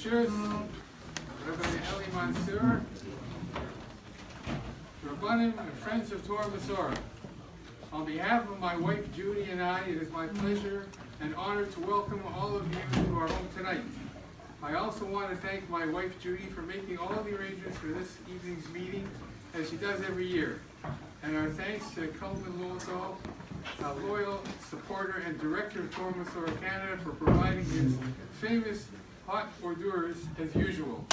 Shus, Rabbi Mansour, Rabbi and friends of Torah UMesorah. On behalf of my wife Judy and I, it is my pleasure and honor to welcome all of you to our home tonight. I also want to thank my wife Judy for making all the arrangements for this evening's meeting, as she does every year. And our thanks to Calvin Lowenthal, a loyal supporter and director of Torah UMesorah Canada, for providing his famous hot hors d'oeuvres as usual.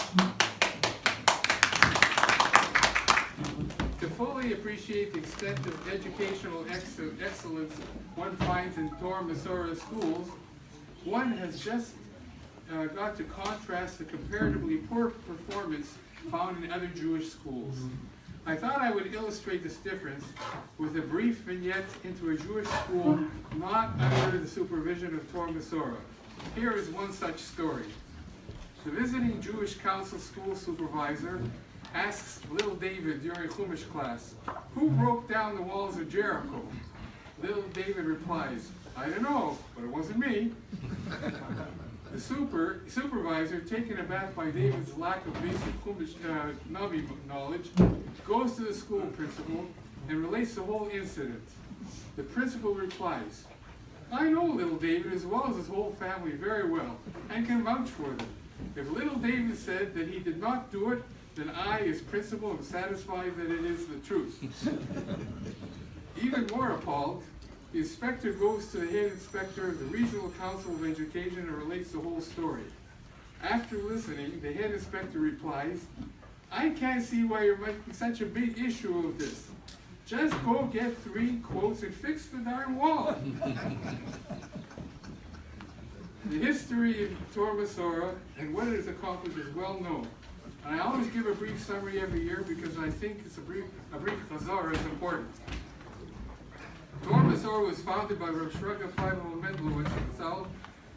To fully appreciate the extent of educational excellence one finds in Torah UMesorah schools, one has just got to contrast the comparatively poor performance found in other Jewish schools. I thought I would illustrate this difference with a brief vignette into a Jewish school not under the supervision of Torah UMesorah. Here is one such story. The visiting Jewish council school supervisor asks little David during Chumash class, "Who broke down the walls of Jericho?" Little David replies, "I don't know, but it wasn't me." The supervisor, taken aback by David's lack of basic Chumash Navi knowledge, goes to the school principal and relates the whole incident. The principal replies, "I know little David as well as his whole family very well, and can vouch for them. If little David said that he did not do it, then I, as principal, am satisfied that it is the truth." Even more appalled, the inspector goes to the head inspector of the Regional Council of Education and relates the whole story. After listening, the head inspector replies, "I can't see why you're making such a big issue of this. Just go get 3 quotes and fix the darn wall." The history of Torah UMesorah and what it has accomplished is well known. And I always give a brief summary every year because I think it's a brief chazara is important. Torah UMesorah was founded by Rav Shraga Feivel Mendelowitz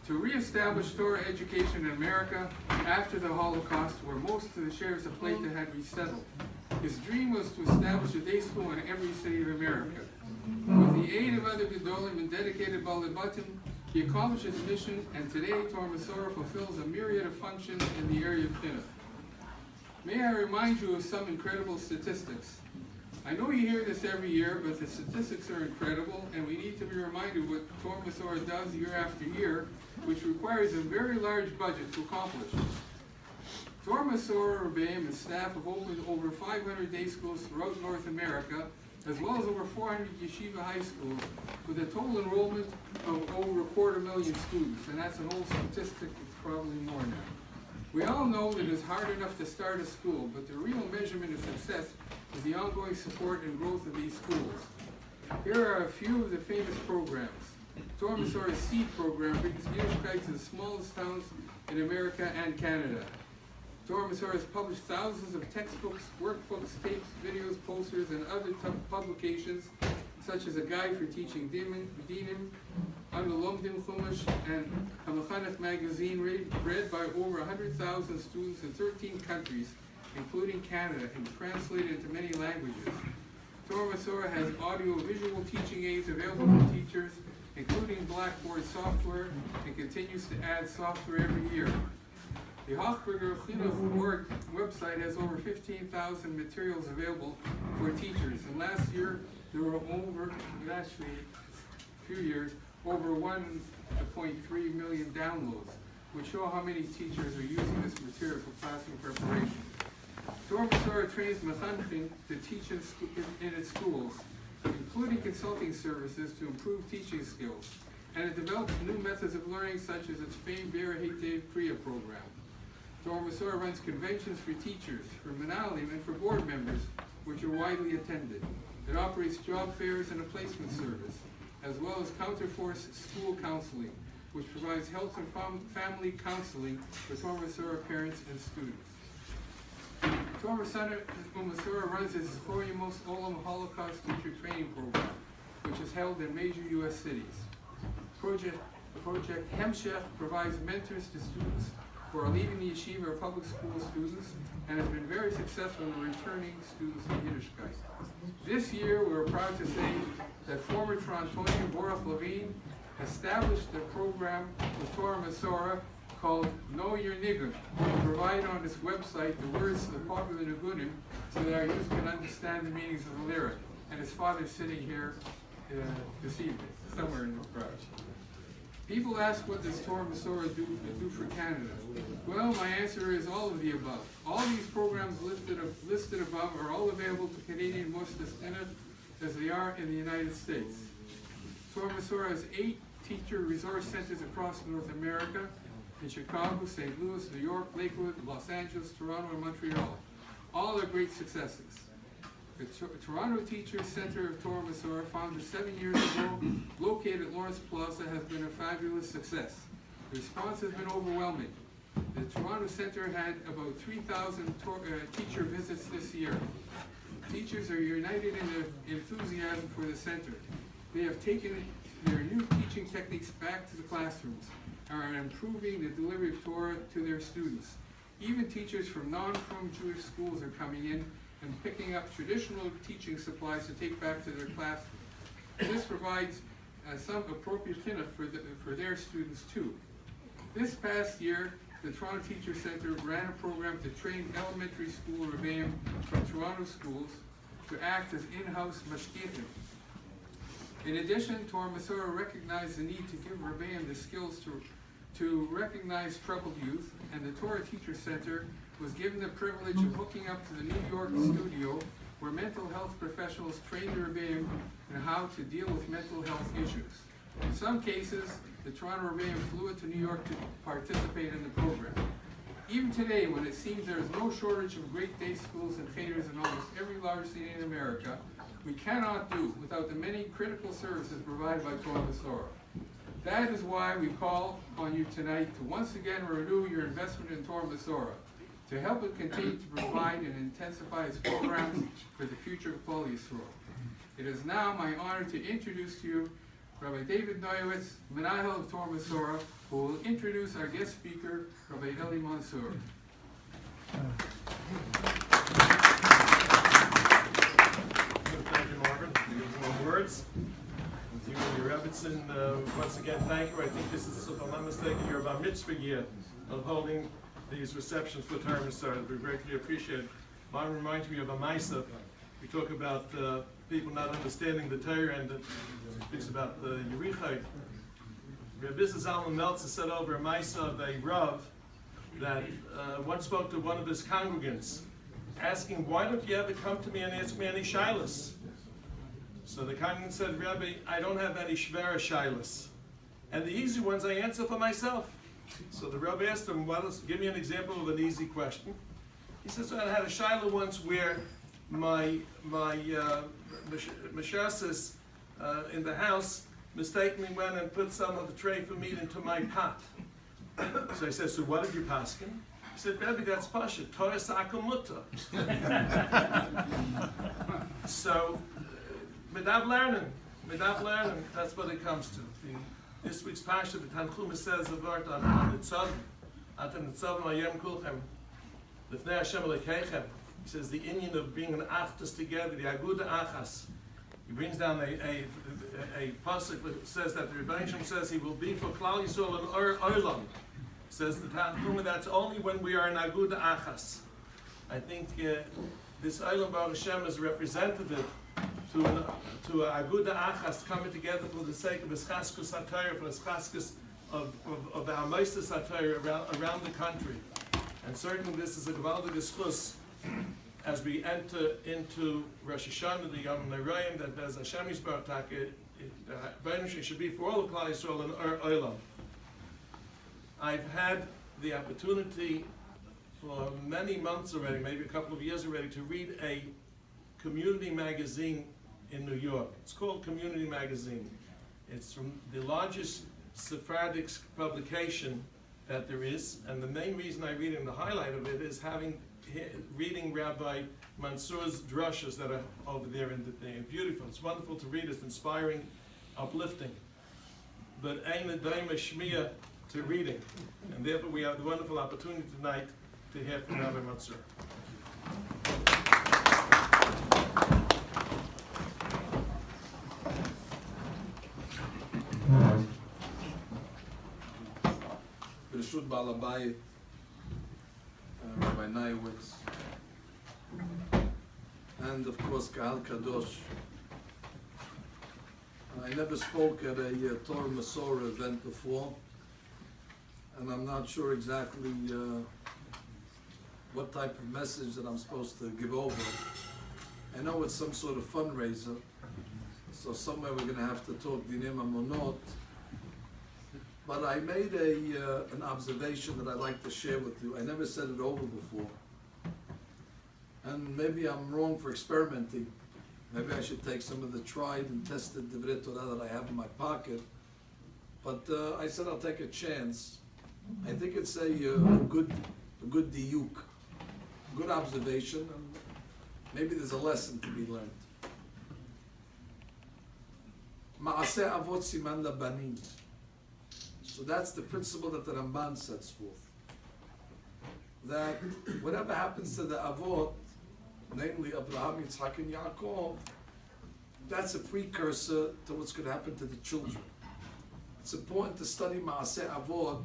to reestablish Torah education in America after the Holocaust, where most of the sheriffs of Plata had resettled. His dream was to establish a day school in every city of America. With the aid of other Gedolim and dedicated Balabatim, he accomplished his mission, and today Torah UMesorah fulfills a myriad of functions in the area of Chinuch. May I remind you of some incredible statistics. I know you hear this every year, but the statistics are incredible, and we need to be reminded what Torah UMesorah does year after year, which requires a very large budget to accomplish. Torah UMesorah, Rabbi, and staff have opened over 500 day schools throughout North America, as well as over 400 yeshiva high schools, with a total enrollment of over 250,000 students, and that's an old statistic, it's probably more now. We all know that it's hard enough to start a school, but the real measurement of success is the ongoing support and growth of these schools. Here are a few of the famous programs. Torah UMesorah's Seed program brings Yiddishkeit to the smallest towns in America and Canada. Torah UMesorah has published thousands of textbooks, workbooks, tapes, videos, posters, and other publications, such as a guide for teaching dinim, Lomdim Chumash, and a Mechanech magazine read by over 100,000 students in 13 countries, including Canada, and translated into many languages. Torah UMesorah has audio-visual teaching aids available for teachers, including Blackboard software, and continues to add software every year. The Hochberger Chinuch.org website has over 15,000 materials available for teachers, and last year there were over 1.3 million downloads, which show how many teachers are using this material for classroom preparation. Torah UMesorah trains mechanchim to teach in its schools, including consulting services to improve teaching skills, and it develops new methods of learning, such as its famed Bera Heitev Kriya program. Torah UMesorah runs conventions for teachers, for Menalim, and for board members, which are widely attended. It operates job fairs and a placement service, as well as Counterforce School Counseling, which provides health and family counseling for Torah UMesorah parents and students. Torah UMesorah runs its Zechor Olam Holocaust Teacher Training Program, which is held in major U.S. cities. Project Hemshech provides mentors to students who are leaving the yeshiva or public school students, and has been very successful in returning students to Yiddishkeit. This year, we are proud to say that former Torontonian Baruch Levine established a program with Torah UMesorah called Know Your Nigun, to provide on its website the words of the popular Nigunim so that our youth can understand the meanings of the lyric. And his father's sitting here this evening, somewhere in the crowd. People ask, what does UMesorah do for Canada? Well, my answer is all of the above. All these programs listed above are all available to Canadian Muslims in it as they are in the United States. UMesorah has 8 teacher resource centers across North America, in Chicago, St. Louis, New York, Lakewood, Los Angeles, Toronto, and Montreal. All are great successes. The Toronto Teacher Center of UMesorah, founded 7 years ago, located at Lawrence Plaza, has been a fabulous success. The response has been overwhelming. The Toronto Center had about 3,000 teacher visits this year. Teachers are united in their enthusiasm for the center. They have taken their new teaching techniques back to the classrooms and are improving the delivery of Torah to their students. Even teachers from non-frum Jewish schools are coming in and picking up traditional teaching supplies to take back to their classroom. This provides some appropriate tinnitus for their students too. This past year, the Toronto Teacher Center ran a program to train elementary school Rabbeim from Toronto schools to act as in-house mashgichim. In addition, UMesorah recognized the need to give Rabbeim the skills to recognize troubled youth, and the Torah Teacher Center was given the privilege of hooking up to the New York studio where mental health professionals trained the Rabbeim in how to deal with mental health issues. In some cases, the Toronto Rabbeim flew into New York to participate in the program. Even today, when it seems there is no shortage of great day schools and chaters in almost every large city in America, we cannot do without the many critical services provided by UMesorah. That is why we call on you tonight to once again renew your investment in UMesorah, to help it continue to provide and intensify its programs for the future of Klal Yisrael. It is now my honor to introduce to you Rabbi David Neuwitz, Menahel of UMesorah, who will introduce our guest speaker, Rabbi Eli Mansour. Thank you, Marvin, for your warm words. With you and your Rebbitzin, once again, thank you. I think this is, if I'm not mistaken, your bar mitzvah year of holding these receptions for UMesorah. We greatly appreciate it. Marvin reminds me of a Mansour. We talk about people not understanding the Torah, and it speaks about the Yerichai. Rabbi Zalman Meltzer said over a Mansour of a Rav that once spoke to one of his congregants, asking, why don't you ever come to me and ask me any shilas? So the congregant said, Rabbi, I don't have any shvera shilas. And the easy ones I answer for myself. So the Rabbi asked him, give me an example of an easy question. He says, I had a shilah once where my mashasas in the house mistakenly went and put some of the tray for meat into my pot. So I said, so what did you paskin? He said, Rabbi, that's pasha, Torah sakum mutta. So, without learning, that's what it comes to. This week's pasha, the Tanchuma says a word on the tzad, atan tzad ma'yem kulchem, l'fnei Hashem lekeichem. He says the inyan of being an achtas together, the aguda achas. He brings down a pasuk that says that the Rebbe says he will be for Klal Yisrael and Olam. Says the Tanchuma, that's only when we are in aguda achas. I think this Olam Baruch Hashem is representative to a aguda achas coming together for the sake of eschaskus HaTorah, for eschaskus of the Hamoistus HaTorah around the country. And certainly this is a gewaldige schus as we enter into Rosh Hashanah, the Yom Noraim, that as Hashem Yisbarach, it should be for all of Klal Yisrael and Olam. I've had the opportunity for many months already, maybe a couple of years already, to read a community magazine in New York. It's called Community Magazine. It's from the largest Sephardic publication that there is, and the main reason I read it, and the highlight of it, is reading Rabbi Mansour's drushas that are over there in the thing. Beautiful. It's wonderful to read. It's inspiring, uplifting. But ain't a daima shmiya to reading. And therefore we have the wonderful opportunity tonight to hear from Rabbi Mansour. Kavod Balabayit, Rabbi Nayowitz, and of course Kahal Kadosh. I never spoke at a Torah UMesorah event before, and I'm not sure exactly what type of message that I'm supposed to give over. I know it's some sort of fundraiser, so somewhere we're going to have to talk Dinim Amonot. But I made an observation that I'd like to share with you. I never said it over before. And maybe I'm wrong for experimenting. Maybe I should take some of the tried and tested Divrei Torah that I have in my pocket. But I said I'll take a chance. I think it's a good diuk, good observation, and maybe there's a lesson to be learned. Ma'aseh avot siman labanim. So that's the principle that the Ramban sets forth. That whatever happens to the avot, namely Abraham, Yitzhak, and Yaakov, that's a precursor to what's going to happen to the children. It's important to study Ma'aseh Avot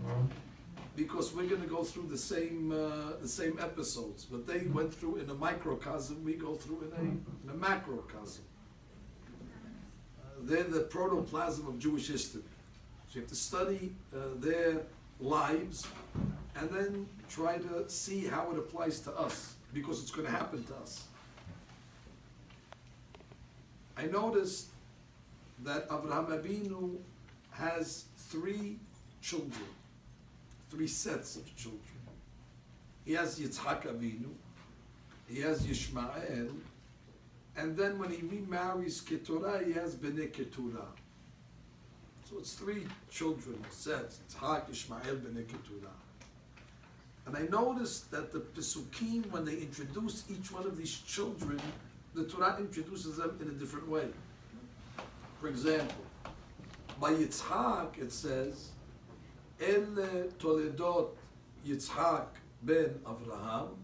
because we're going to go through the same episodes. What they went through in a microcosm, we go through in a macrocosm. They're the protoplasm of Jewish history. So you have to study their lives and then try to see how it applies to us, because it's going to happen to us. I noticed that Avraham Avinu has 3 children, 3 sets of children. He has Yitzhak Avinu, he has Yishmael, and then when he remarries Keturah, he has Bnei Keturah. So it's 3 children sets, Yitzhak, Yishmael, Bnei Keturah. And I noticed that the Pesukim, when they introduce each one of these children, the Torah introduces them in a different way. For example, by Yitzhak it says, Ele Toledot Yitzhak ben Avraham,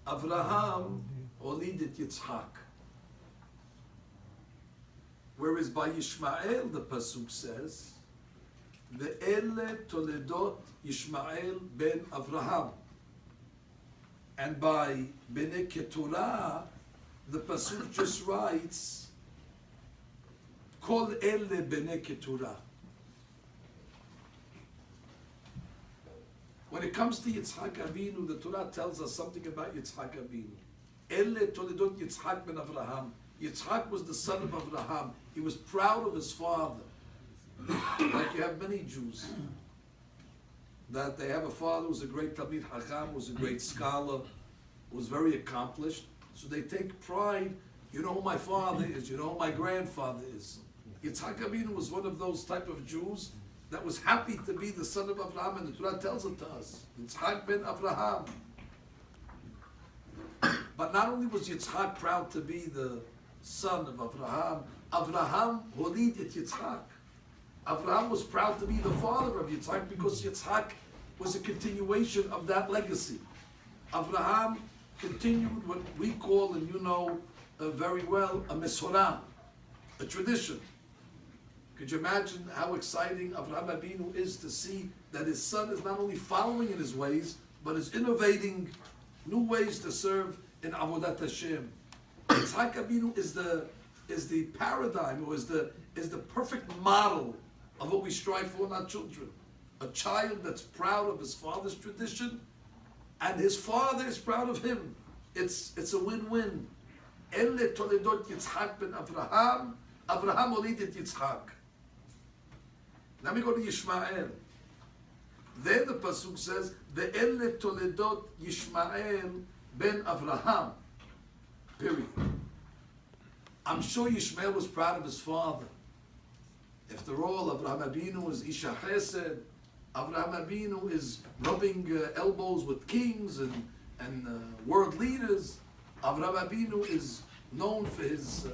Avraham Olidit Yitzhak. Whereas by Yishmael the Pasuk says, Ve'ele Toledot Yishmael ben Avraham. And by Bnei Keturah, the Pasuk just writes, Kol ele Bnei Keturah. When it comes to Yitzhak Avinu, the Torah tells us something about Yitzhak Avinu. Ele Toledot Yitzhak ben Avraham. Yitzhak was the son of Avraham. He was proud of his father. Like you have many Jews, that they have a father who was a great Talmid Chacham, was a great scholar, was very accomplished. So they take pride, you know who my father is, you know who my grandfather is. Yitzhak Avinu was one of those type of Jews that was happy to be the son of Avraham, and the Torah tells it to us. Yitzhak ben Avraham. But not only was Yitzhak proud to be the son of Avraham, Avraham holid et Yitzhak. Avraham was proud to be the father of Yitzhak because Yitzhak was a continuation of that legacy. Avraham continued what we call, and you know very well, a UMesorah, a tradition. Could you imagine how exciting Avraham Avinu is to see that his son is not only following in his ways, but is innovating new ways to serve in Avodat Hashem. Yitzhak Avinu is the paradigm, or is the perfect model of what we strive for in our children. A child that's proud of his father's tradition, and his father is proud of him. It's a win-win. Ele Toledot Yitzhak ben Avraham, Avraham olidit Yitzhak. Now we go to Yishmael. There the Pasuk says, Ve'ele Toledot Yishmael ben Avraham. Period. I'm sure Yishmael was proud of his father. After all, Avraham Avinu is Isha Chesed. Avraham Avinu is rubbing elbows with kings and world leaders. Avraham Avinu is known for his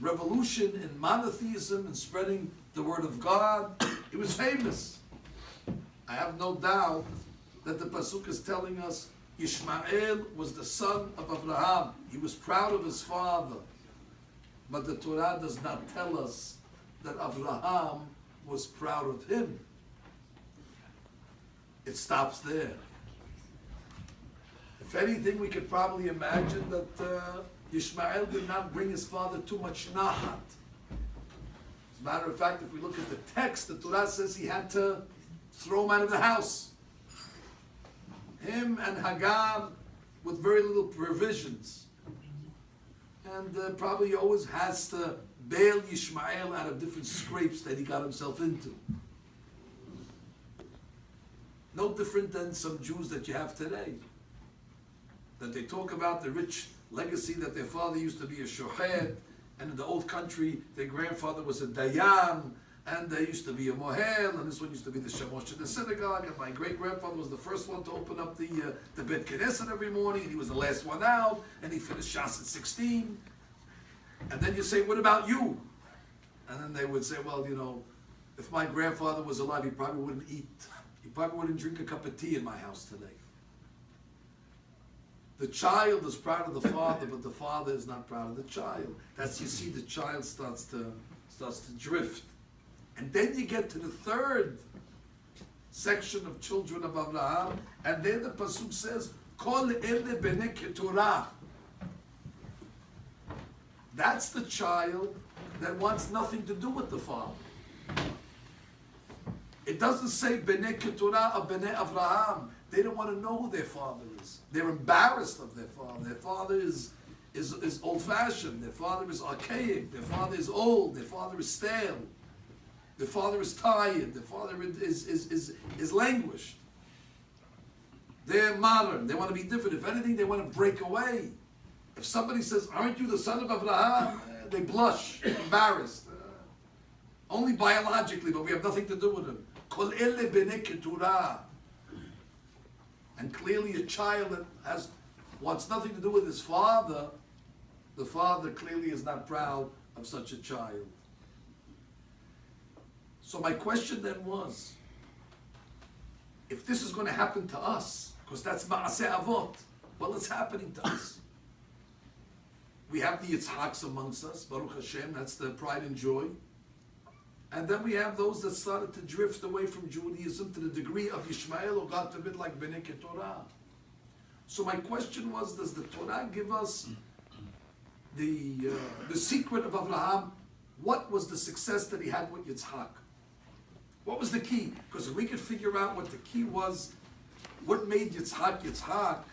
revolution in monotheism and spreading the word of God. He was famous. I have no doubt that the Pasuk is telling us Yishmael was the son of Avraham. He was proud of his father. But the Torah does not tell us that Avraham was proud of him. it stops there. If anything, we could probably imagine that Yishmael did not bring his father too much nahat. As a matter of fact, if we look at the text, the Torah says he had to throw him out of the house. Him and Hagar with very little provisions. And probably he always has to bail Yishmael out of different scrapes that he got himself into. No different than some Jews that you have today. That they talk about the rich legacy that their father used to be a shohed, and in the old country their grandfather was a dayan, and there used to be a mohel, and this one used to be the shamosh in the synagogue, and my great-grandfather was the first one to open up the Bet Knesset every morning, and he was the last one out, and he finished Shas at 16. And then you say, what about you? And then they would say, well, you know, if my grandfather was alive, he probably wouldn't eat. He probably wouldn't drink a cup of tea in my house today. The child is proud of the father, but the father is not proud of the child. That's, you see, the child starts to drift. And then you get to the third section of children of Abraham, and then the pasuk says, "Kol ele bnei keturah." That's the child that wants nothing to do with the father. It doesn't say bnei keturah or bnei Abraham. They don't want to know who their father is. They're embarrassed of their father. Their father is old-fashioned. Their father is archaic. Their father is old. Their father is stale. Their father is tired. Their father is languished. They're modern. They want to be different. If anything, they want to break away. If somebody says, "Aren't you the son of Abraham?" They blush, embarrassed. Only biologically, but we have nothing to do with him. Kol ele bnei keturah. And clearly a child that wants nothing to do with his father, the father clearly is not proud of such a child. So my question then was, if this is going to happen to us, because that's ma'aseh avot, well, it's happening to us. We have the Yitzhaks amongst us, Baruch Hashem, that's the pride and joy. And then we have those that started to drift away from Judaism to the degree of Yishmael, or God forbid, like Bnei Torah. So my question was, does the Torah give us the secret of Abraham? What was the success that he had with Yitzhak? What was the key? Because if we could figure out what the key was, what made Yitzhak Yitzhak,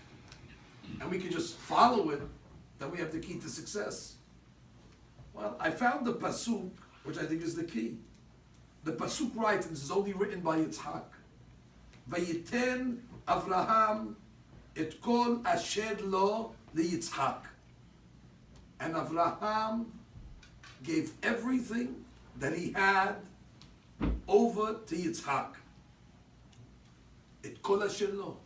and we could just follow it, then we have the key to success. Well, I found the pasuk, which I think is the key. The pasuk writes, and this is only written by Yitzhak, "Vayiten Avraham et kol asher lo liYitzhak." And Avraham gave everything that he had over to Yitzhak. Et kol asher lo.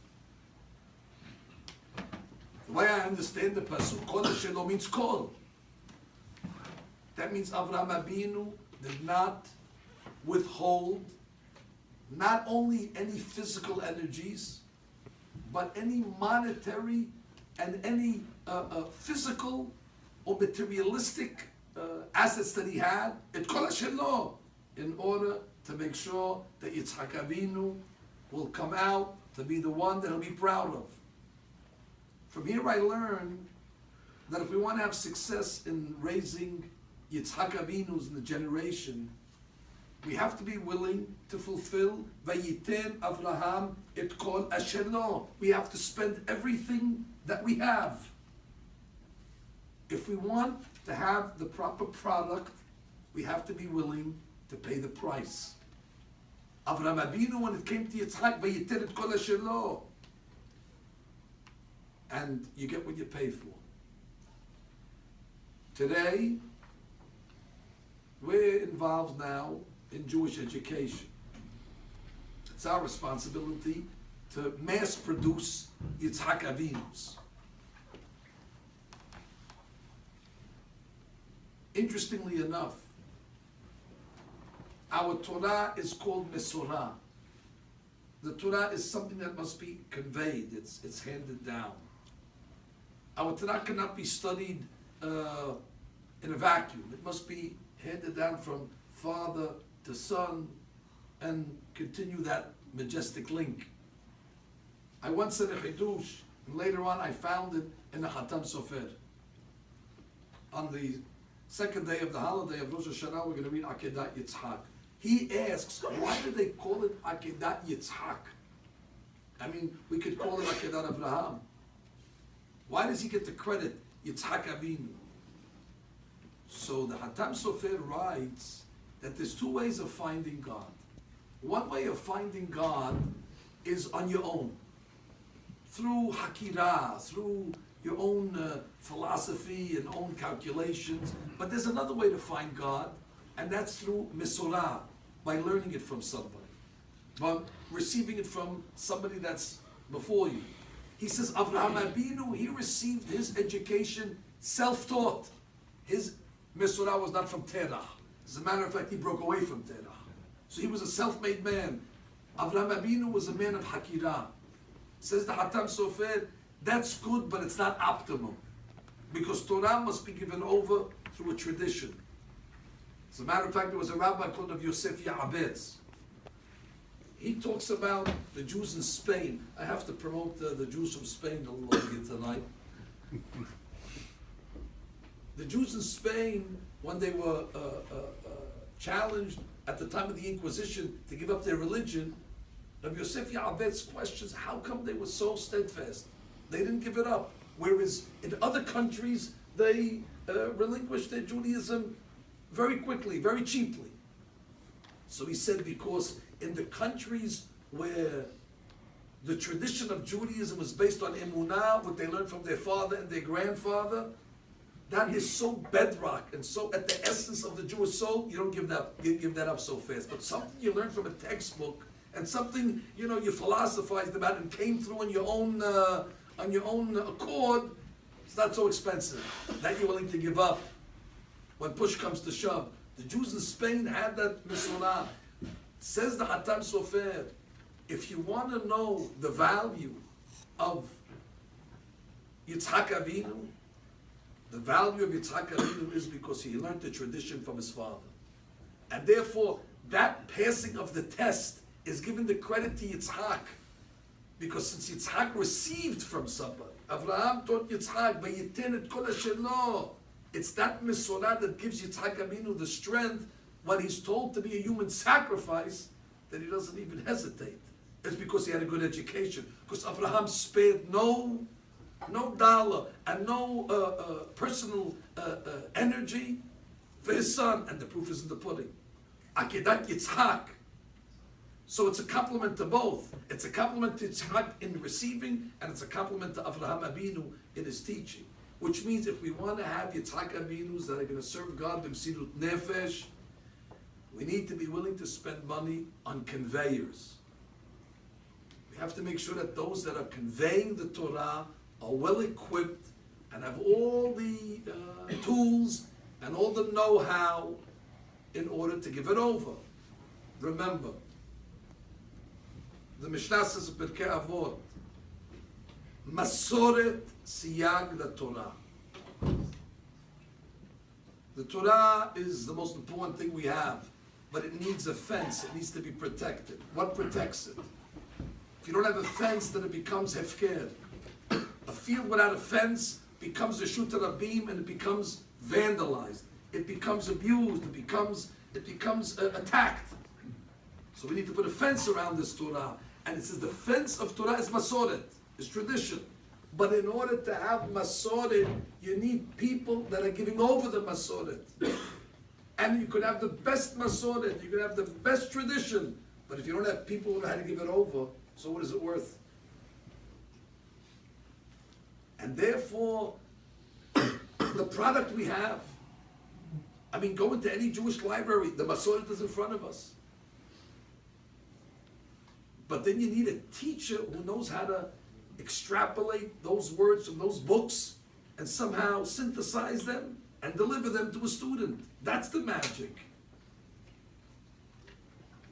The way I understand the pasuk, kol asher lo means kol. That means Avraham Abinu did not withhold not only any physical energies, but any monetary and any physical or materialistic assets that he had, et kol asher lo, in order to make sure that Yitzhak Avinu will come out to be the one that he'll be proud of. From here I learned that if we want to have success in raising Yitzhak Avinu's in the generation, we have to be willing to fulfill Vayiten Avraham et kol asher lo. We have to spend everything that we have. If we want to have the proper product, we have to be willing to pay the price. Avraham Avinu, when it came to Yitzhak, Vayiten et kol asher lo. And you get what you pay for. Today, we're involved now in Jewish education. It's our responsibility to mass produce Yitzhak Avinus. Interestingly enough, our Torah is called UMesorah. The Torah is something that must be conveyed, it's handed down. Our Torah cannot be studied in a vacuum. It must be handed down from father to son and continue that majestic link. I once said a chidush, and later on I found it in the Hatam Sofer. On the second day of the holiday of Rosh Hashanah, we're going to read Akedat Yitzhak. He asks, why do they call it Akedat Yitzhak? I mean, we could call it Akedat Abraham. Why does he get the credit, Yitzhak Avinu? So the Hatam Sofer writes that there's two ways of finding God. One way of finding God is on your own, through Hakirah, through your own philosophy and own calculations. But there's another way to find God, and that's through UMesorah, by learning it from somebody, by receiving it from somebody that's before you. He says, Avraham Abinu, he received his education self-taught. His UMesorah was not from Torah. As a matter of fact, he broke away from Torah. So he was a self-made man. Avraham Abinu was a man of Hakirah. Says the Hatam Sofer, that's good, but it's not optimum. Because Torah must be given over through a tradition. As a matter of fact, there was a rabbi called Rabbi Yosef Ya'abetz. He talks about the Jews in Spain. I have to promote the Jews from Spain a little bit tonight. The Jews in Spain, when they were challenged at the time of the Inquisition to give up their religion, Rabbi Yosef Ya'abetz questions how come they were so steadfast. They didn't give it up. Whereas in other countries, they relinquished their Judaism very quickly, very cheaply. So he said because in the countries where the tradition of Judaism was based on emunah, what they learned from their father and their grandfather, that is so bedrock and so at the essence of the Jewish soul, you don't give that up so fast. But something you learn from a textbook and something you philosophized about and came through on your own accord, it's not so expensive. That you're willing to give up when push comes to shove. The Jews in Spain had that UMesorah. Says the Hatam Sofer, if you want to know the value of Yitzhak Avinu, the value of Yitzhak Avinu is because he learned the tradition from his father. And therefore, that passing of the test is given the credit to Yitzhak. Because since Yitzhak received from somebody, Avraham taught Yitzhak, Vayitin et kol asher lo. It's that UMesorah that gives Yitzhak Avinu the strength when he's told to be a human sacrifice that he doesn't even hesitate. It's because he had a good education. Because Avraham spared no dollar and no personal energy for his son, and the proof is in the pudding. Akedat Yitzhak. So it's a compliment to both. It's a compliment to Yitzhak in receiving, and it's a compliment to Avraham Abinu in his teaching. Which means if we want to have Yitzhak Abinus that are going to serve God b'mesirut nefesh, we need to be willing to spend money on conveyors. We have to make sure that those that are conveying the Torah are well equipped and have all the tools and all the know-how in order to give it over. Remember, the Mishnah says in Pirkei Avot, Masoret siyag la Torah. The Torah is the most important thing we have, but it needs a fence. It needs to be protected. What protects it? If you don't have a fence, then it becomes hefker. A field without a fence becomes a shut rabim, and it becomes vandalized. It becomes abused. It becomes attacked. So we need to put a fence around this Torah. And it says the fence of Torah is masoret, is tradition. But in order to have masoret, you need people that are giving over the masoret. And you could have the best masoret, you could have the best tradition. But if you don't have people who know how to give it over, so what is it worth? And therefore, the product we have, go into any Jewish library, the masoret is in front of us. But then you need a teacher who knows how to extrapolate those words from those books and somehow synthesize them and deliver them to a student. That's the magic.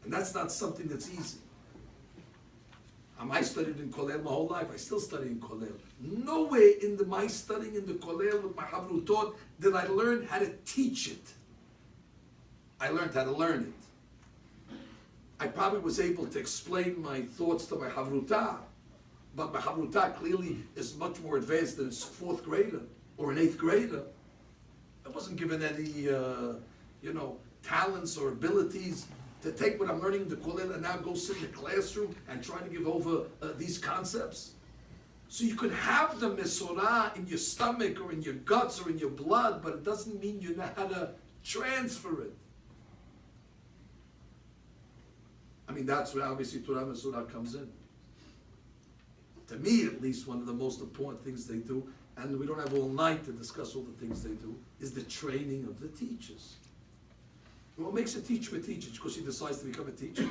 And that's not something that's easy. I studied in Kollel my whole life. I still study in Kollel. Nowhere in my studying in the Kollel with my Havrutot did I learn how to teach it. I learned how to learn it. I probably was able to explain my thoughts to my Havrutah, but Behavruta clearly is much more advanced than a fourth grader or an eighth grader. I wasn't given any, talents or abilities to take what I'm learning in the Kollel and now go sit in the classroom and try to give over these concepts. So you could have the Mesorah in your stomach or in your guts or in your blood, but it doesn't mean you know how to transfer it. I mean, that's where obviously Torah Mesorah comes in. To me, at least, one of the most important things they do, and we don't have all night to discuss all the things they do, is the training of the teachers. What makes a teacher a teacher? Because he decides to become a teacher?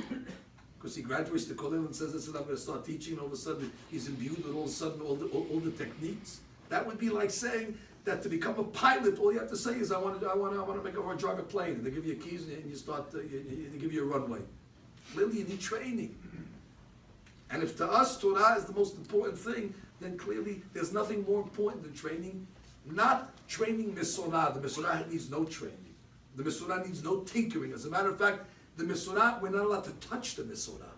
Because he graduates the Kollel and says, listen, I'm going to start teaching, and all of a sudden he's imbued with all of a sudden all the techniques? That would be like saying that to become a pilot, all you have to say is, I want to drive a plane, and they give you keys and you start, they give you a runway. Clearly you need training. And if to us Torah is the most important thing, then clearly there's nothing more important than training. Not training Mesorah. The Mesorah needs no training. The Mesorah needs no tinkering. As a matter of fact, the Mesorah, we're not allowed to touch the Mesorah.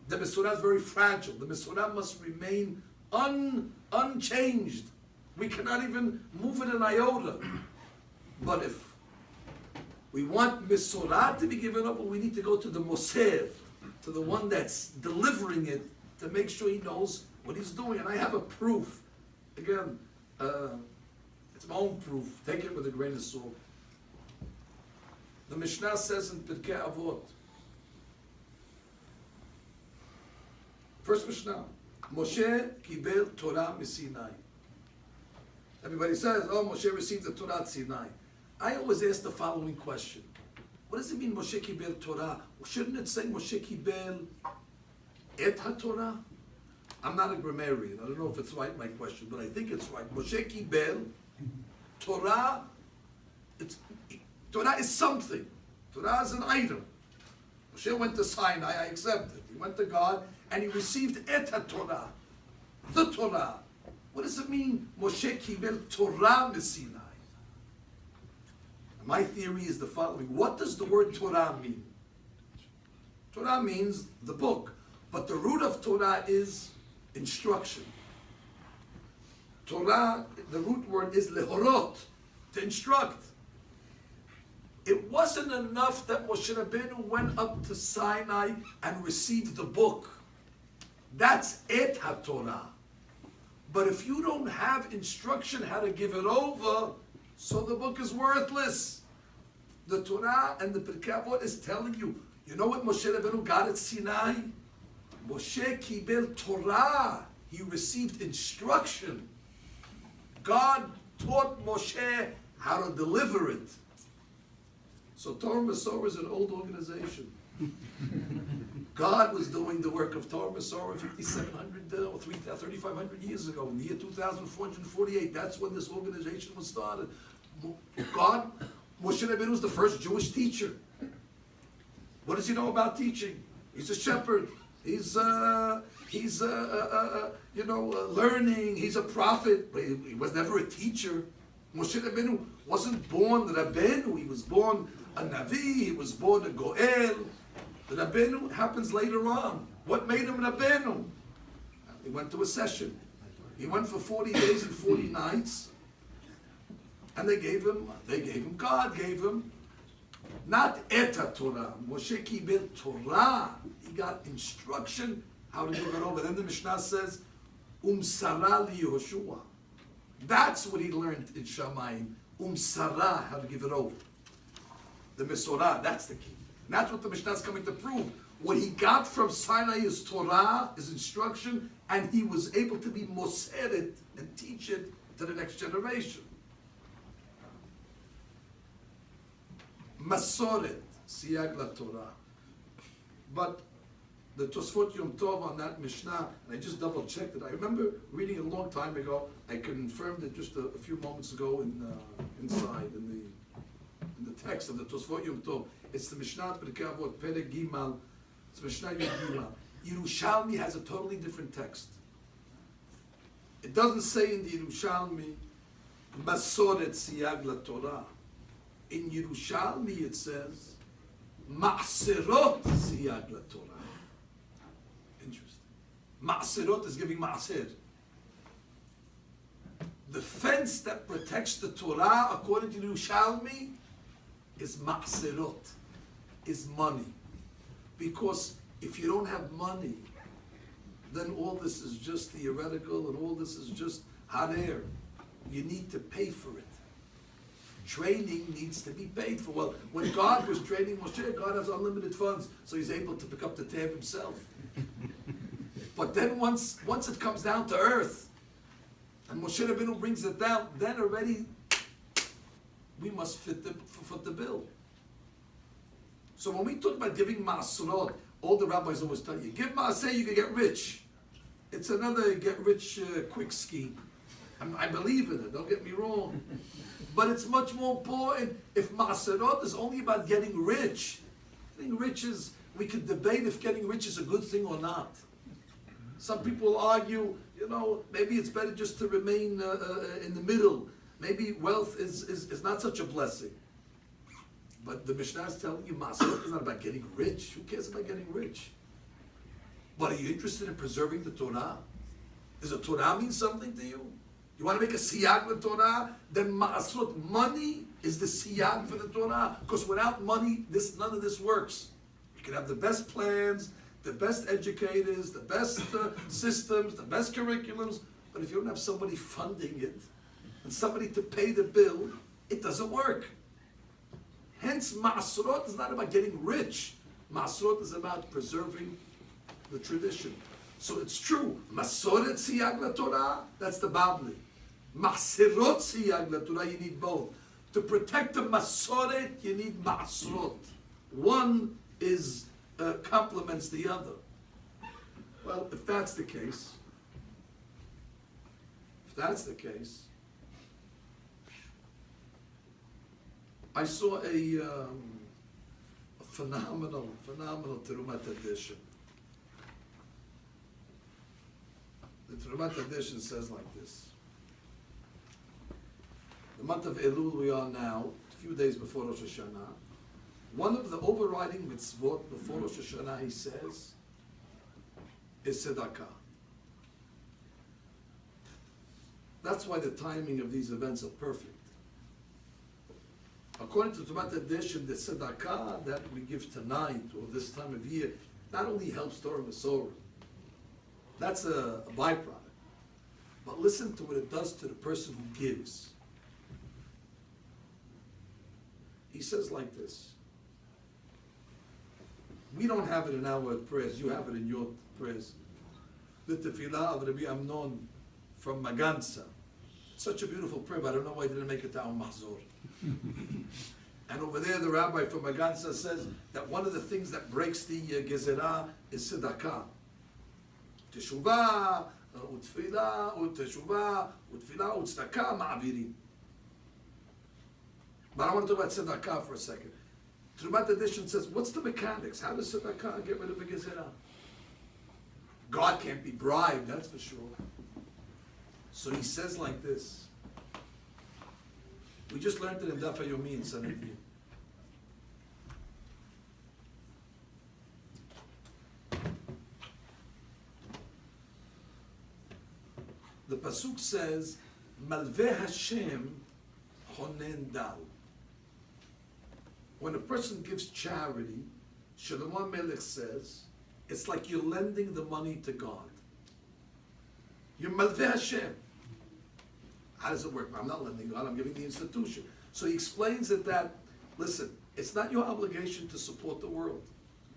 The Mesorah is very fragile. The Mesorah must remain unchanged. We cannot even move it an iota. But if we want Mesorah to be given up, we need to go to the Moser, to the one that's delivering it, to make sure he knows what he's doing. And I have a proof. Again, it's my own proof. Take it with a grain of salt. The Mishnah says in Pirkei Avot, first Mishnah, Moshe kibel Torah miSinai. Everybody says, oh, Moshe received the Torah at Sinai. I always ask the following question. What does it mean, Moshe kibel Torah? Shouldn't it say Moshe kibel et ha-Torah? I'm not a grammarian. I don't know if it's right, my question, but I think it's right. Moshe kibel Torah, Torah is something. Torah is an item. Moshe went to Sinai, I accept it. He went to God and he received et ha-Torah, the Torah. What does it mean, Moshe kibel Torah miSinai? My theory is the following. What does the word Torah mean? Torah means the book, but the root of Torah is instruction. Torah, the root word is lehorot, to instruct. It wasn't enough that Moshe Rabbeinu went up to Sinai and received the book. That's et ha-Torah. But if you don't have instruction how to give it over, so the book is worthless. The Torah and the Pirkei Avot is telling you, you know what Moshe Rabbeinu got at Sinai? Moshe kibel Torah. He received instruction. God taught Moshe how to deliver it. So Torah UMesorah is an old organization. God was doing the work of Torah UMesorah 5,700 or 3,500 years ago, in the year 2448. That's when this organization was started. God, Moshe Rabbeinu was the first Jewish teacher. What does he know about teaching? He's a shepherd. He's learning. He's a prophet. But he was never a teacher. Moshe Rabbeinu wasn't born the Rabbeinu. He was born a Navi. He was born a Goel. The Rabbeinu happens later on. What made him Rabbeinu? He went to a session. He went for 40 days and 40 nights. And they gave him, God gave him, not et ha-Torah. Moshe kibel Torah. He got instruction how to give it over. Then the Mishnah says, UMesorah li-Yehoshua. That's what he learned in Shamayim. UMesorah, how to give it over. The Mesorah, that's the key. And that's what the Mishnah is coming to prove. What he got from Sinai is Torah, is instruction, and he was able to be moser it and teach it to the next generation. Masoret, siyag la Torah. But the Tosfot Yom Tov on that Mishnah, and I just double checked it. I remember reading it a long time ago. I confirmed it just a few moments ago inside in the text of the Tosfot Yom Tov. It's the Mishnah Pirkei Avot Perek Gimal. It's Mishnah Yom Gimal. Yerushalmi has a totally different text. It doesn't say in the Yerushalmi Masoret siyag la Torah. In Yerushalmi it says Ma'aserot siyag la Torah. Interesting. Ma'asirot is giving ma'asir. The fence that protects the Torah, according to the Yerushalmi, is ma'asirot, is money. Because if you don't have money, then all this is just theoretical and all this is just hot air. You need to pay for it. Training needs to be paid for. Well, when God was training Moshe, God has unlimited funds, so he's able to pick up the tab himself. But then once it comes down to earth, and Moshe Rabbeinu brings it down, then already we must foot the bill. So when we talk about giving ma'asurot, all the rabbis always tell you, give ma'aseh, you can get rich. It's another get rich quick scheme. I believe in it, don't get me wrong. But it's much more important if ma'asurot is only about getting rich. Getting rich is, we could debate if getting rich is a good thing or not. Some people argue, maybe it's better just to remain in the middle. Maybe wealth is not such a blessing. But the Mishnah is telling you, ma'asurot is not about getting rich. Who cares about getting rich? But are you interested in preserving the Torah? Does the Torah mean something to you? You want to make a siyag with Torah? Then ma'asurot, money is the siyag for the Torah. Because without money, none of this works. You can have the best plans, the best educators, the best systems, the best curriculums, but if you don't have somebody funding it, and somebody to pay the bill, it doesn't work. Hence, ma'asurot is not about getting rich. Ma'asurot is about preserving the tradition. So it's true, masoret siyag la Torah, that's the Babli. Ma'aserot siyag la Torah, you need both. To protect the masoret, you need ma'asurot. One is complements the other. Well, if that's the case, I saw a phenomenal Terumat edition. The Terumat edition says like this. The month of Elul we are now, a few days before Rosh Hashanah. One of the overriding mitzvot before Rosh Hashanah, he says, is tzedakah. That's why the timing of these events are perfect. According to Terumat edition, the tzedakah that we give tonight or this time of year not only helps Torah UMesorah, that's a byproduct, but listen to what it does to the person who gives. He says like this. We don't have it in our prayers, you have it in your prayers. The tefillah of Rabbi Amnon from Maganza. Such a beautiful prayer, but I don't know why I didn't make it to our mahzor. And over there, the rabbi from Maganza says that one of the things that breaks the gezerah is tzedakah. Teshuvah, utfilah, uteshuvah, utfilah, utzdakah, ma'avirim. But I want to talk about tzedakah for a second. Terumat edition says, what's the mechanics? How does tzedakah get rid of the gezerah? God can't be bribed, that's for sure. So he says like this. We just learned it in Daf Yomi in Sanhedrin. The pasuk says, Malveh Hashem honen dal. When a person gives charity, Shlomo Melech says, it's like you're lending the money to God. You're Malveh Hashem. How does it work? I'm not lending God, I'm giving the institution. So he explains it that, listen, it's not your obligation to support the world.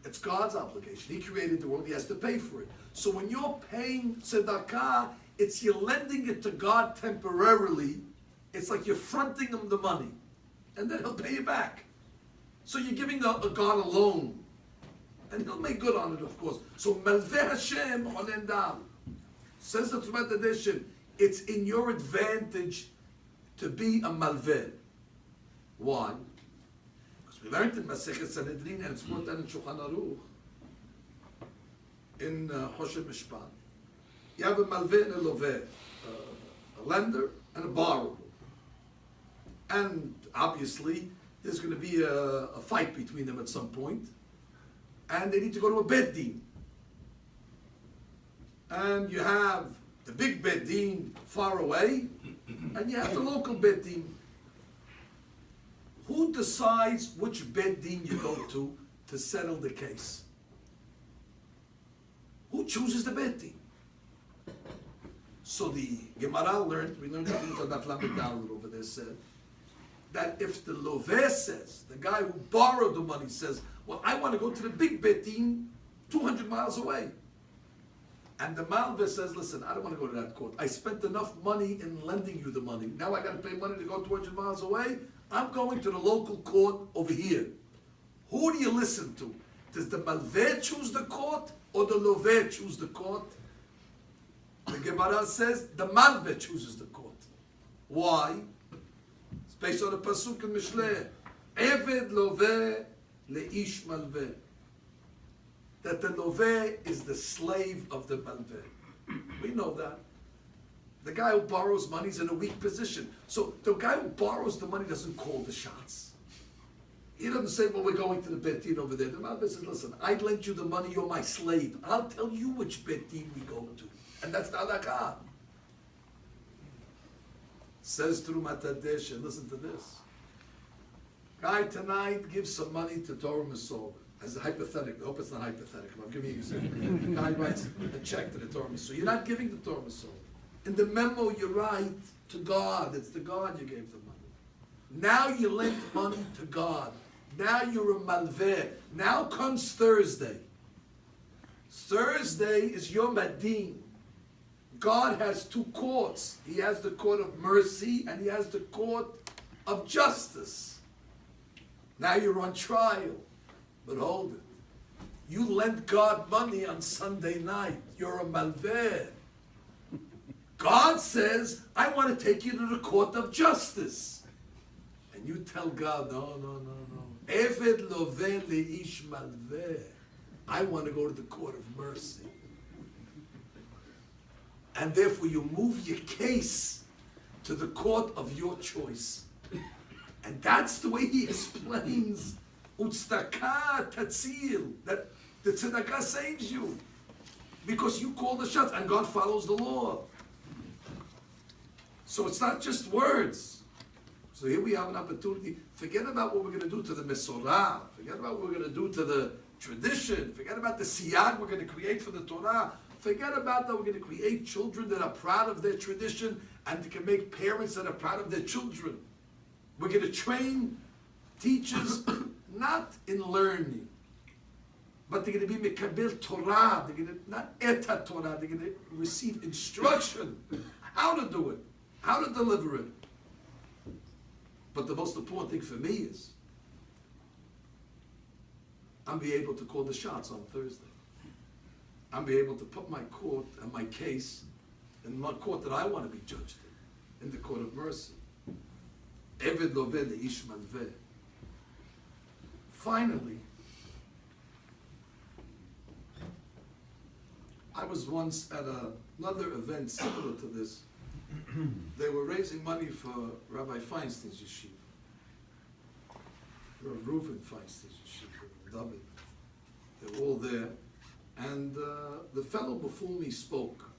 It's God's obligation. He created the world, he has to pay for it. So when you're paying tzedakah, it's you're lending it to God temporarily. It's like you're fronting him the money. And then he'll pay you back. So you're giving God a loan. And he'll make good on it, of course. So Malveh Hashem honen dal. Says the Terumat edition, it's in your advantage to be a malveh. Why? Because we learned in Masechet Sanhedrin and it's brought down in Shulchan Aruch, in Hoshe Mishpat. You have a malveh and a loveh, a lender and a borrower. And obviously, there's going to be a fight between them at some point, and they need to go to a bed din. and you have the big Bet Din far away, and you have the local Bet Din. Who decides which Bet Din you go to settle the case? Who chooses the Bet Din? So the Gemara we learned that in Daf Lamed Daled over there, said that if the Loveh says, the guy who borrowed the money says, well, I want to go to the big Bet Din 200 miles away. And the Malveh says, listen, I don't want to go to that court. I spent enough money in lending you the money. Now I got to pay money to go 200 miles away. I'm going to the local court over here. Who do you listen to? Does the Malveh choose the court or the Loveh choose the court? The Gemara says the Malveh chooses the court. Why? It's based on the Pasuk in Mishleh. Eved Loveh le'ish Malveh. That the Loveh is the slave of the Malveh. We know that. The guy who borrows money is in a weak position. So the guy who borrows the money doesn't call the shots. He doesn't say, well, we're going to the Bet Din over there. The Malveh says, listen, I lent you the money, you're my slave. I'll tell you which Bet Din we go to. And that's the halakha. Says Trumat Hadesh, and listen to this. Guy tonight gives some money to Torah UMesorah. As a hypothetical, I hope it's not hypothetical, I'm giving you an example. Guy writes a check to the Torah UMesorah. You're not giving the Torah UMesorah. In the memo you write to God, it's to God you gave the money. Now you lent money to God. Now you're a Malveh. Now comes Thursday. Thursday is Yom Hadin. God has two courts. He has the court of mercy and he has the court of justice. Now you're on trial. But hold it. You lent God money on Sunday night. You're a Malveh. God says, I want to take you to the court of justice. And you tell God, no. Eved Loveh le'ish Malveh. I want to go to the court of mercy. And therefore you move your case to the court of your choice. And that's the way he explains Utzedakah Tatzil, that the tzedakah saves you. Because you call the shots and God follows the law. So it's not just words. So here we have an opportunity. Forget about what we're going to do to the UMesorah. Forget about what we're going to do to the tradition. Forget about the siyag we're going to create for the Torah. Forget about that we're going to create children that are proud of their tradition and they can make parents that are proud of their children. We're going to train teachers not in learning, but they're going to be mekabel Torah. They're going to, not eta Torah, they're going to receive instruction how to do it, how to deliver it. But the most important thing for me is I'm be able to call the shots on Thursday. I'm be able to put my court and my case in my court that I want to be judged in the court of mercy. Eved Loveh le'ish Malveh. Finally, I was once at another event similar to this. They were raising money for Rabbi Feinstein's yeshiva. Rav Reuven Feinstein's yeshiva, David. They were all there. And the fellow before me spoke.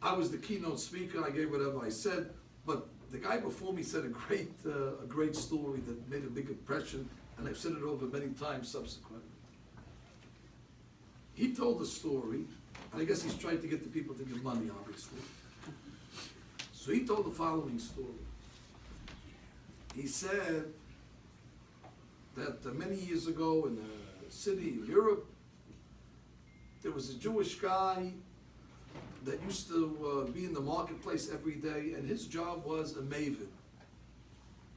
I was the keynote speaker, I gave whatever I said, but the guy before me said a great story that made a big impression, and I've said it over many times subsequently. He told the story, and I guess he's trying to get the people to give money, obviously. So he told the following story. He said that many years ago in a city in Europe, there was a Jewish guy that used to be in the marketplace every day, and his job was a maven.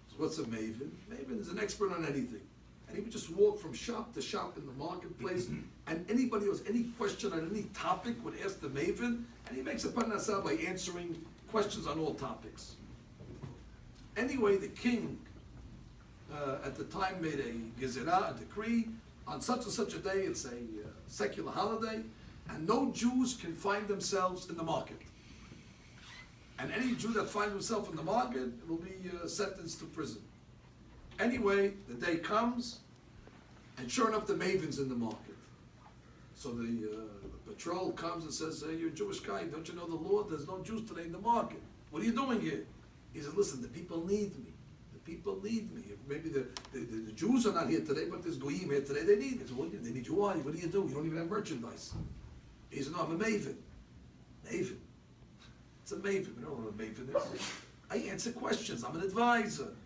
So what's a maven? Maven is an expert on anything. And he would just walk from shop to shop in the marketplace, and anybody who has any question on any topic would ask the maven, and he makes a parnasah by answering questions on all topics. Anyway, the king at the time made a gezerah, a decree, on such and such a day, it's a secular holiday, and no Jews can find themselves in the market. And any Jew that finds himself in the market will be sentenced to prison. Anyway, the day comes, and sure enough, the maven's in the market. So the patrol comes and says, "Hey, you're a Jewish guy. Don't you know the law? There's no Jews today in the market. What are you doing here?" He says, "Listen, the people need me. The people need me. Maybe the Jews are not here today, but there's goyim here today. They need me. So they need you. Why? What do? You don't even have merchandise." He said, "No, I'm a maven." Maven. It's a maven. We don't know what a maven is. I answer questions. I'm an advisor.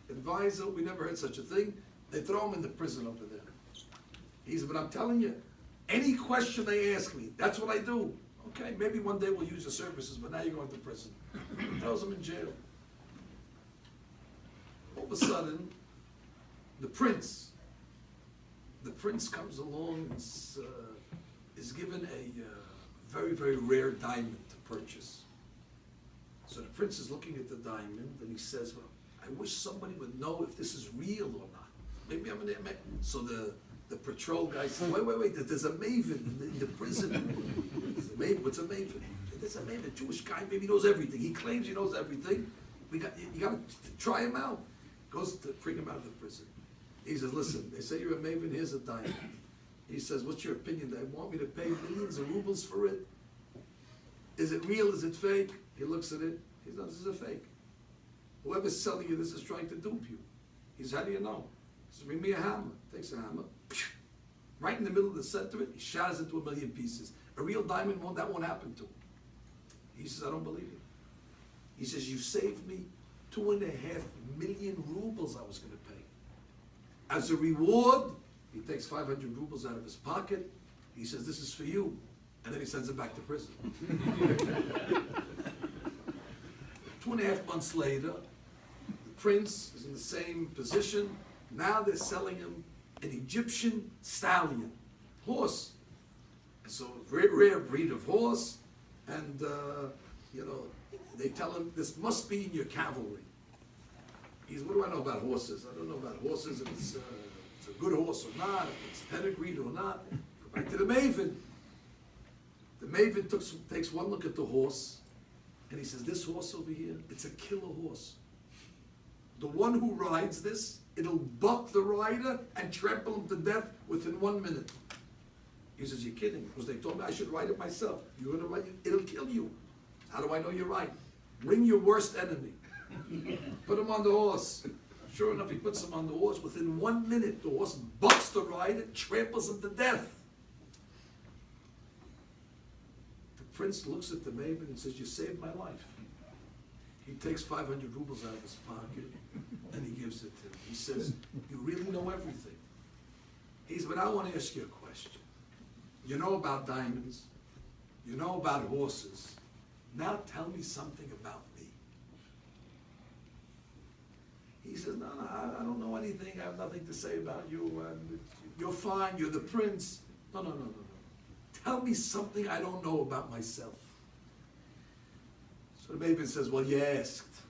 Advisor, we never heard such a thing. They throw him in the prison over there. He said, "But I'm telling you, any question they ask me, that's what I do." Okay, maybe one day we'll use your services, but now you're going to prison. He throws him in jail. All of a sudden, the prince comes along and is given a very, very rare diamond to purchase. So the prince is looking at the diamond and he says, "Well, I wish somebody would know if this is real or not. Maybe I'm an..." So the patrol guy says, wait, there's a maven in the prison. Maven, what's a maven? There's a maven, a Jewish guy, maybe knows everything. He claims he knows everything. You got to try him out. Goes to bring him out of the prison. He says, "Listen, they say you're a maven, here's a diamond." He says, "What's your opinion? They want me to pay millions of rubles for it? Is it real? Is it fake?" He looks at it. He says, "No, this is a fake. Whoever's selling you this is trying to dupe you." He says, "How do you know?" He says, "Bring me a hammer." Takes a hammer. Right in the middle of the center of it, he shatters it into a million pieces. A real diamond that won't happen to him. He says, "I don't believe it." He says, "You saved me 2.5 million rubles I was going to pay. As a reward," he takes 500 rubles out of his pocket. He says, "This is for you." And then he sends him back to prison. 2.5 months later, the prince is in the same position. Now they're selling him an Egyptian stallion, horse. So very rare breed of horse. And, they tell him, "This must be in your cavalry." He says, "What do I know about horses? I don't know about horses, if it's a good horse or not, if it's pedigreed or not." Go back to the maven. The maven takes one look at the horse, and he says, "This horse over here, it's a killer horse. The one who rides this, it'll buck the rider and trample him to death within 1 minute." He says, "You're kidding, because they told me I should ride it myself. You're going to ride it, it'll kill you. How do I know you're right? Bring your worst enemy." Put him on the horse. Sure enough, he puts him on the horse. Within 1 minute, the horse bucks the rider, tramples him to death. The prince looks at the maven and says, "You saved my life." He takes 500 rubles out of his pocket and he gives it to him. He says, "You really know everything." He says, "But I want to ask you a question. You know about diamonds. You know about horses. Now tell me something about me." He says, "No, I don't know anything. I have nothing to say about you. You're fine. You're the prince." No. "Tell me something I don't know about myself." So the maven says, "Well, you asked."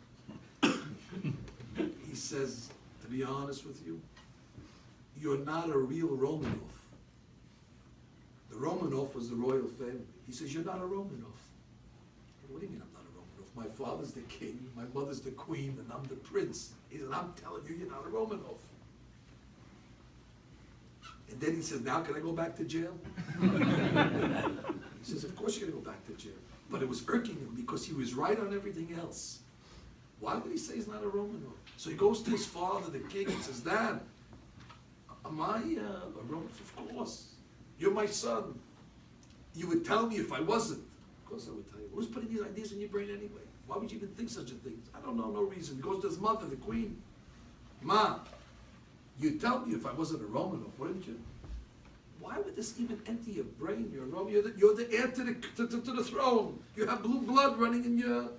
He says, "To be honest with you, you're not a real Romanov. The Romanov was the royal family." He says, "You're not a Romanov." "What do you mean I'm not a Romanov? My father's the king, my mother's the queen, and I'm the prince." He says, "I'm telling you, you're not a Romanov." And then he says, "Now can I go back to jail?" He says, "Of course you're going to go back to jail." But it was irking him because he was right on everything else. Why would he say he's not a Romanov? So he goes to his father, the king, and says, "Dad, am I a Romanov?" "Of course. You're my son. You would tell me if I wasn't." "Of course I would tell you. Who's putting these ideas in your brain anyway? Why would you even think such a thing?" "I don't know, no reason." He goes to his mother, the queen. "Ma, you'd tell me if I wasn't a Romanov, wouldn't you?" Why would this even enter your brain? You're a Romanov. You're the heir to the throne. You have blue blood running in your...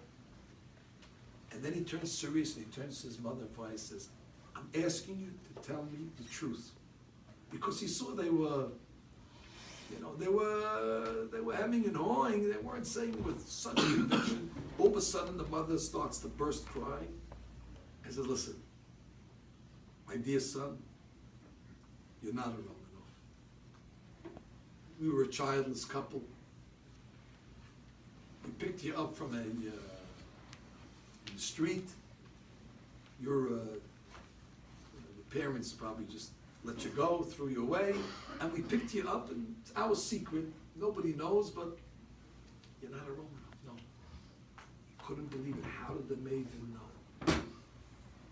And then he turns serious and he turns to his mother and father and says, "I'm asking you to tell me the truth." Because he saw they were hemming and hawing. They weren't saying with such conviction. All of a sudden, the mother starts to burst crying and says, "Listen, my dear son, you're not a Romanov. We were a childless couple. We picked you up from the street. Your parents probably just let you go, threw you away, and we picked you up, and it's our secret. Nobody knows, but you're not a Romanov. No. You couldn't believe it. How did the maiden know?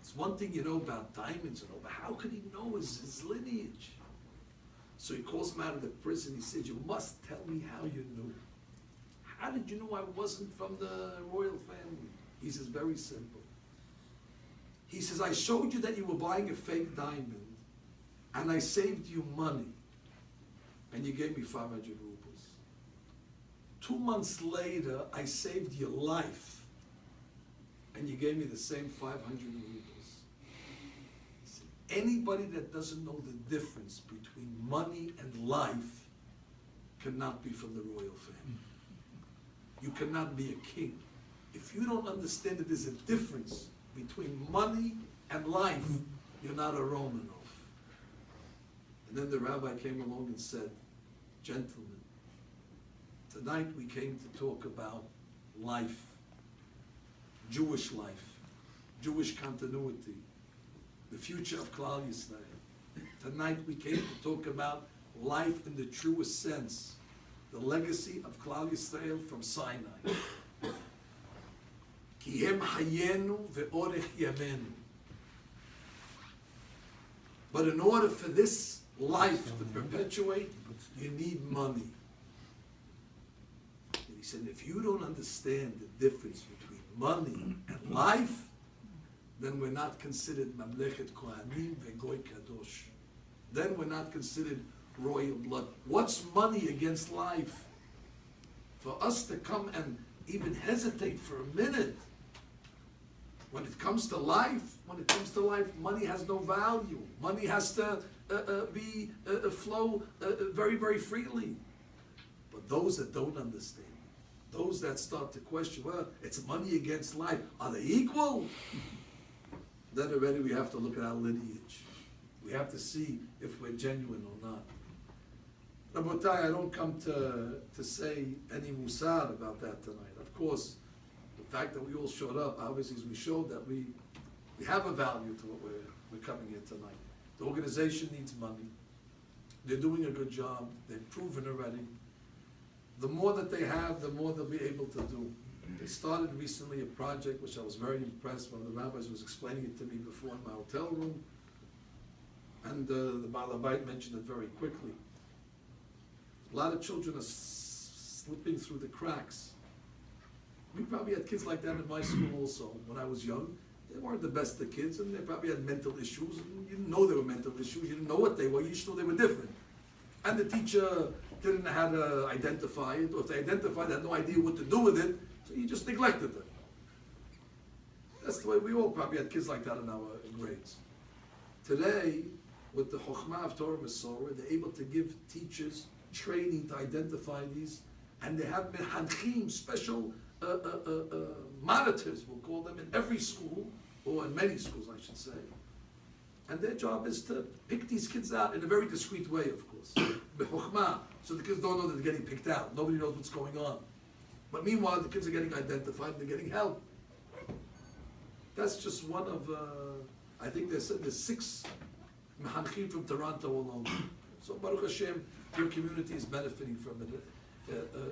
It's one thing you know about diamonds and all, but how could he know his lineage? So he calls him out of the prison. He says, you must tell me how you knew. How did you know I wasn't from the royal family? He says, very simple. He says, I showed you that you were buying a fake diamond, and I saved you money, and you gave me 500 rubles. 2 months later, I saved your life, and you gave me the same 500 rubles. He said, anybody that doesn't know the difference between money and life cannot be from the royal family. You cannot be a king. If you don't understand that there's a difference between money and life, you're not a Romanov. And then the rabbi came along and said, gentlemen, tonight we came to talk about life, Jewish continuity, the future of Klal Yisrael. Tonight we came to talk about life in the truest sense, the legacy of Klal Yisrael from Sinai. Ki hem hayenu ve'orech yamenu. But in order for this life to perpetuate, you need money. And he said, if you don't understand the difference between money and life, then we're not considered Mamlechet Kohanim ve'goy kadosh. Then we're not considered royal blood. What's money against life? For us to come and even hesitate for a minute, when it comes to life, money has no value. Money has to flow very, very freely. But those that don't understand, those that start to question, well, it's money against life, are they equal? Then already we have to look at our lineage. We have to see if we're genuine or not. Rabotai, I don't come to say any musar about that tonight. Of course, the fact that we all showed up, obviously, is we showed that we have a value to what we're coming here tonight. The organization needs money. They're doing a good job. They've proven already. The more that they have, the more they'll be able to do. They started recently a project which I was very impressed. One of the rabbis was explaining it to me before in my hotel room. And the Baal Habayit mentioned it very quickly. A lot of children are slipping through the cracks. We probably had kids like that in my school also. When I was young, they weren't the best of kids, and they probably had mental issues, and you didn't know they were mental issues. You didn't know what they were. You just knew they were different. And the teacher didn't know how to identify it, or if they identified, they had no idea what to do with it, so you just neglected them. That's the way we all probably had kids like that in our grades. Today, with the Chokhmah of Torah UMesorah, they're able to give teachers training to identify these, and they have mehanchim, special monitors, we'll call them, in every school, or in many schools, I should say. And their job is to pick these kids out in a very discreet way, of course. B'chokhmah, so the kids don't know that they're getting picked out. Nobody knows what's going on. But meanwhile, the kids are getting identified, they're getting help. That's just one of, I think they said there's 6 mehanchim from Toronto alone. So Baruch Hashem, your community is benefiting from it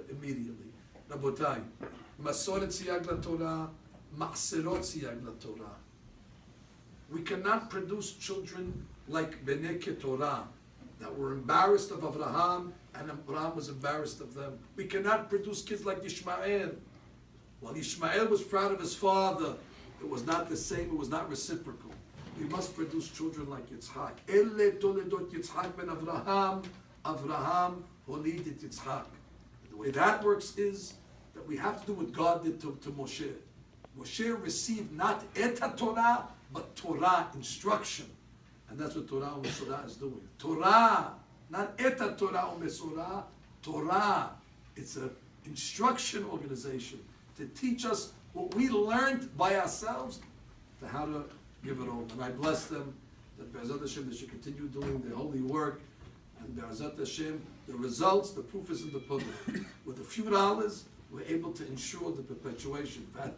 immediately. Rabotai, Masoret siyag LaTorah, Ma'aserot siyag LaTorah. We cannot produce children like Bnei Ketorah, that were embarrassed of Avraham, and Abraham was embarrassed of them. We cannot produce kids like Yishmael. While Yishmael was proud of his father, it was not the same, it was not reciprocal. We must produce children like Yitzhak. Ele toledot Yitzhak ben Avraham, Avraham holid et Yitzhak. The way that works is that we have to do what God did to Moshe. Moshe received not et Torah, but Torah, instruction. And that's what Torah UMesorah is doing. Torah, not et Torah UMesorah, Torah. It's an instruction organization to teach us what we learned by ourselves to how to give it over. And I bless them that Be'ezat Hashem, they should continue doing their holy work. And Be'ezat Hashem, the results, the proof is in the pudding. With a few dollars, we're able to ensure the perpetuation. Amen.